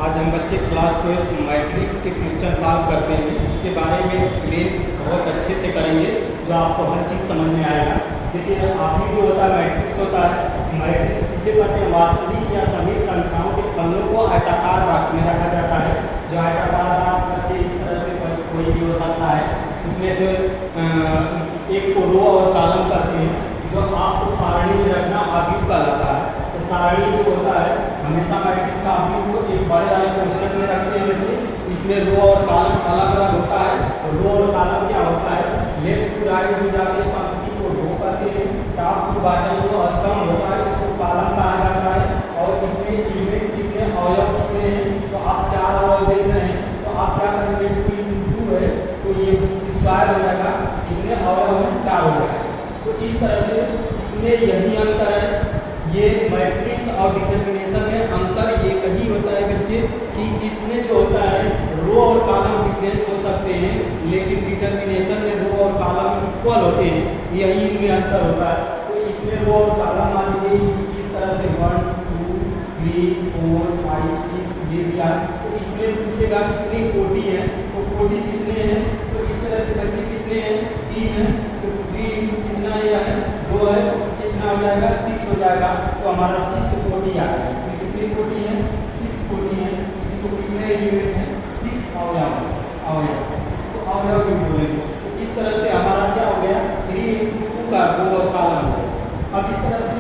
आज हम बच्चे क्लास 12 मैट्रिक्स के क्वेश्चन सॉल्व करते हैं। इसके बारे में एक्सप्लेन बहुत अच्छे से करेंगे जो आपको हर चीज़ समझ में आएगा। देखिए आपकी जो होता है मैट्रिक्स होता है, मैट्रिक्स किसे कहते हैं? वास्तविक या सभी संख्याओं के फलों को आयताकार बॉक्स में रखा जाता है। जो आयताकार बॉक्स बच्चे इस तरह से कोई भी हो सकता है, उसमें से एक को रो और कॉलम करते हैं। जो आपको सारणी में रखना आव्यूह कहलाता है। तो सारणी जो होता है हमेशा मैट्रिक्स आव्यूह को एक बड़े वाले कोष्ठक में रखते हैं बच्चे। इसमें रो और कॉलम अलग अलग होता है। रो और कॉलम क्या होता है? लेफ्ट टू राइट जो जाते हैं पंक्ति को रो कहते हैं। टॉप टू बॉटम जो स्तंभ होता है जिसको कॉलम कहा जाता है। और इसमें एलिमेंट कितने, अवयव कितने हैं? तो आप 4 अवयव देख रहे हैं, तो आप क्या करेंगे? 2 है तो ये स्क्वायर हो जाएगा। कितने अवयव हैं? 4 हो जाएगा। तो इस तरह से इसमें यही अंतर है। ये मैट्रिक्स और डिटर्मिनेशन में अंतर एक ही होता है बच्चे कि इसमें जो होता है रो और कॉलम डिफरेंस हो सकते हैं, लेकिन डिटर्मिनेशन में रो और कॉलम इक्वल होते हैं। यही इनमें अंतर होता है। तो इसमें रो और कॉलम मान लीजिए इस तरह से 1 2 3 4 5 6 दे दिया। तो इसमें पूछेगा कितनी कोटि है, तो कोटि कितने हैं? तो इस तरह से बच्चे कितने हैं? 3 है। तो 3 इंटू कितना है? 2 है। कितना हो जाएगा? 6 हो जाएगा। तो हमारा 6 कोटि आ गया। इसमें कितनी कोटि है? 6 कोटि है। इसी को कितने एलिमेंट है? 6 अवयव। इसको अवयव भी बोलेंगे। तो इस तरह से हमारा क्या हो गया? 3 इंटू 2 का रो और कॉलम हो गया। अब इस तरह से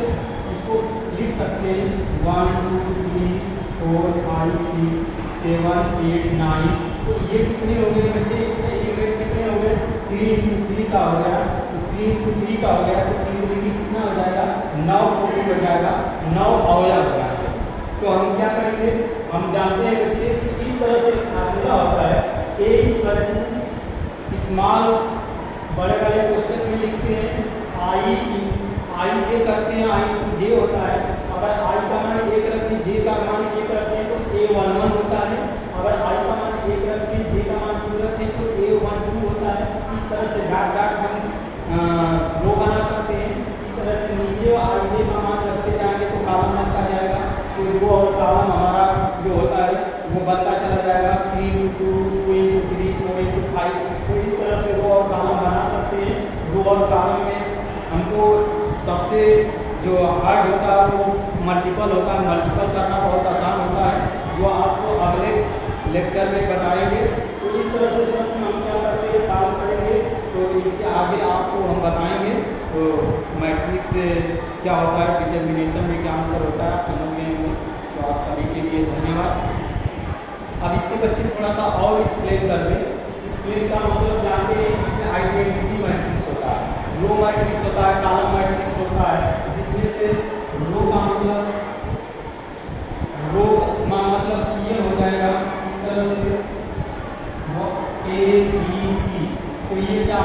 इसको लिख सकते हैं 1 2 3 4 5 6 7 8 9। तो ये कितने हो गए बच्चे? इसमें एलिमेंट कितने हो गए? 3 इंटू 3 का हो गया। तो 3 इंटू 3 का हो गया तो 3 कितना हो जाएगा? 9 कोटि हो जाएगा। 9 अवयव हो जाएगा। तो हम क्या करेंगे? हम जानते हैं बच्चे कि इस तरह से फार्मूला होता है a = स्मॉल बड़े वाले कोष्ठक में लिखते हैं i j करते हैं। i टू j होता है। अगर i का मान 1 रखें, j का मान 1 रखें तो a11 होता है। अगर i का मान 1 रखें, j का मान 2 रखें तो a12 होता है। इस तरह से डॉट डॉट हम रो बना सकते हैं। इस तरह से नीचे i j का मान रखते जाएंगे तो कॉलम बनता जाएगा। तो रो और कॉलम हमारा जो होता है वो बनता चला जाएगा। 3 इंटू 2 2 इंटू 3 4 इंटू 5। तो इस तरह से रो और कॉलम बना सकते हैं। रो और कॉलम में हमको सबसे जो हार्ड होता है वो मल्टीपल होता है। मल्टीपल करना बहुत आसान होता है, जो आपको अगले लेक्चर में बताएंगे। तो इस तरह से प्रश्न हम क्या करते हैं? सॉल्व करेंगे। तो इसके आगे आपको हम बताएंगे तो मैट्रिक्स से क्या होता है, डिटर्मिनेशन में क्या अंतर होता है, आप समझ गए होंगे। तो आप सभी के लिए धन्यवाद। अब इसके बच्चे थोड़ा सा और एक्सप्लेन कर दें। एक्सप्लेन का मतलब जानते हैं, इसमें आइडेंटिटी मैट्रिक्स होता है, रो मैट्रिक्स होता है, कॉलम मैट्रिक्स होता है। जिसमें से रो का मतलब ये हो जाएगा इस तरह से A B C। तो ये क्या